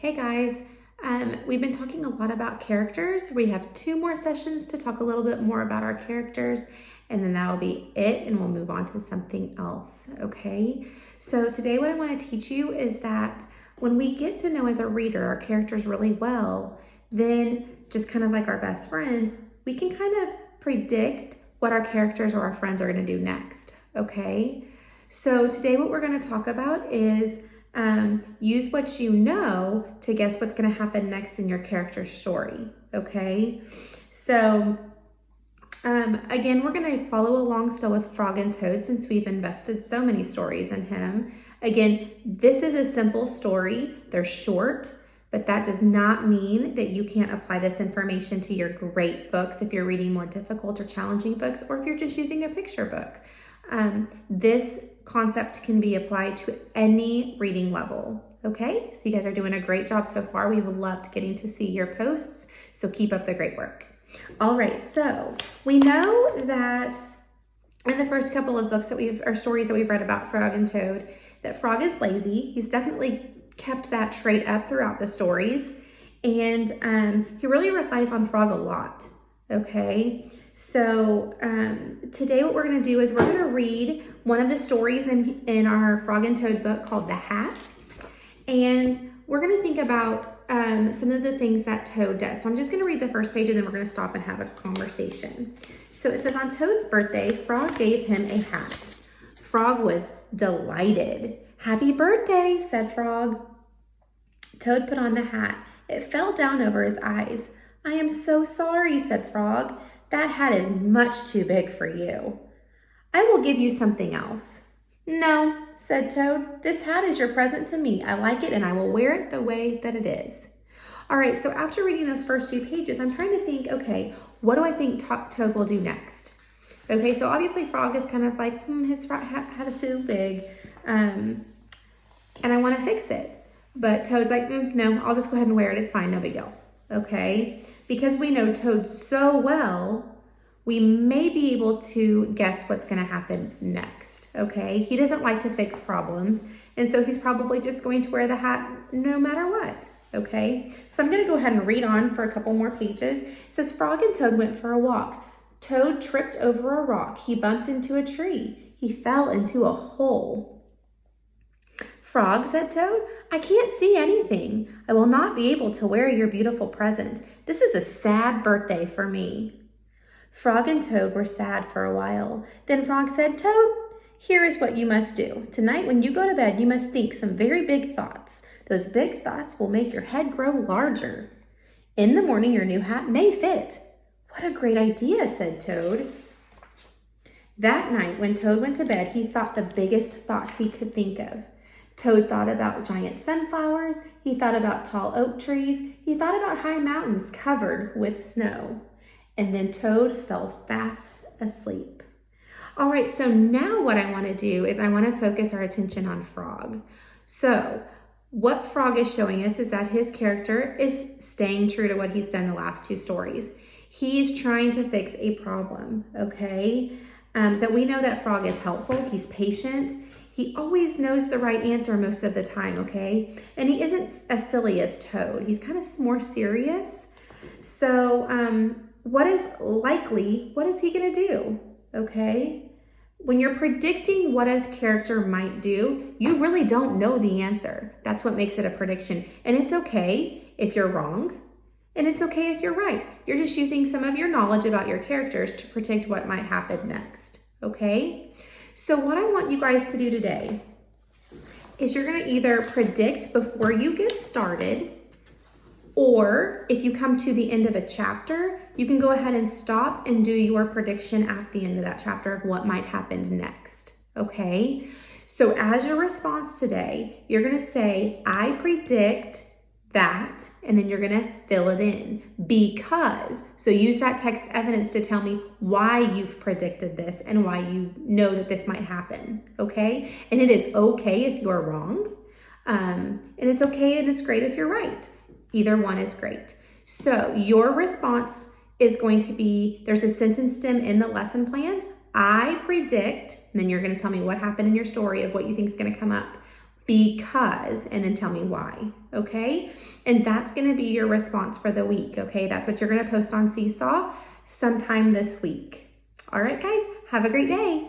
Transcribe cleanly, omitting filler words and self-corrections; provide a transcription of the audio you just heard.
Hey guys, we've been talking a lot about characters. We have 2 more sessions to talk a little bit more about our characters, and then that'll be it, and we'll move on to something else, okay? So today what I want to teach you is that when we get to know as a reader our characters really well, then just kind of like our best friend, we can kind of predict what our characters or our friends are going to do next, okay? So today what we're going to talk about is use what you know to guess what's going to happen next in your character's story, okay? So again, we're going to follow along still with Frog and Toad since we've invested so many stories in him. Again, this is a simple story. They're short, but that does not mean that you can't apply this information to your great books if you're reading more difficult or challenging books, or if you're just using a picture book. This concept can be applied to any reading level. Okay, so you guys are doing a great job so far. We've loved getting to see your posts, so keep up the great work. All right, so we know that in the first couple of books or stories that we've read about Frog and Toad, that Frog is lazy. He's definitely kept that trait up throughout the stories, and he really relies on Frog a lot. Okay, so today what we're going to do is we're going to read one of the stories in our Frog and Toad book called The Hat, and we're going to think about some of the things that Toad does. So I'm just going to read the first page and then we're going to stop and have a conversation. So it says, on Toad's birthday, Frog gave him a hat. Frog was delighted. "Happy birthday," said Frog. Toad put on the hat. It fell down over his eyes. "I am so sorry," said Frog. "That hat is much too big for you. I will give you something else." "No," said Toad. "This hat is your present to me. I like it and I will wear it the way that it is." All right, so after reading those first 2 pages, I'm trying to think, okay, what do I think Toad will do next? Okay, so obviously Frog is kind of like, his hat is too big, and I want to fix it. But Toad's like, no, I'll just go ahead and wear it. It's fine, no big deal. Okay, because we know Toad so well, we may be able to guess what's going to happen next. Okay, he doesn't like to fix problems, and so he's probably just going to wear the hat no matter what. Okay, so I'm going to go ahead and read on for a couple more pages. It says, Frog and Toad went for a walk. Toad tripped over a rock. He bumped into a tree. He fell into a hole. "Frog," said Toad, "I can't see anything. I will not be able to wear your beautiful present. This is a sad birthday for me." Frog and Toad were sad for a while. Then Frog said, "Toad, here is what you must do. Tonight when you go to bed, you must think some very big thoughts. Those big thoughts will make your head grow larger. In the morning, your new hat may fit." "What a great idea," said Toad. That night, when Toad went to bed, he thought the biggest thoughts he could think of. Toad thought about giant sunflowers. He thought about tall oak trees. He thought about high mountains covered with snow. And then Toad fell fast asleep. All right, so now what I want to do is I want to focus our attention on Frog. So what Frog is showing us is that his character is staying true to what he's done the last 2 stories. He's trying to fix a problem, okay? That we know that Frog is helpful. He's patient. He always knows the right answer most of the time, okay? And he isn't as silly as Toad. He's kind of more serious. So what is he going to do, okay? When you're predicting what a character might do, you really don't know the answer. That's what makes it a prediction. And it's okay if you're wrong, and it's okay if you're right. You're just using some of your knowledge about your characters to predict what might happen next, okay? So what I want you guys to do today is you're going to either predict before you get started, or if you come to the end of a chapter, you can go ahead and stop and do your prediction at the end of that chapter of what might happen next, okay? So as your response today, you're going to say, "I predict that," and then you're going to fill it in because. So use that text evidence to tell me why you've predicted this and why you know that this might happen, okay? And it is okay if you're wrong, and it's okay and it's great if you're right. Either one is great. So your response is going to be, there's a sentence stem in the lesson plans. "I predict," and then you're going to tell me what happened in your story of what you think is going to come up. because, and then tell me why, okay? And that's gonna be your response for the week, okay? That's what you're gonna post on Seesaw sometime this week. All right, guys, have a great day.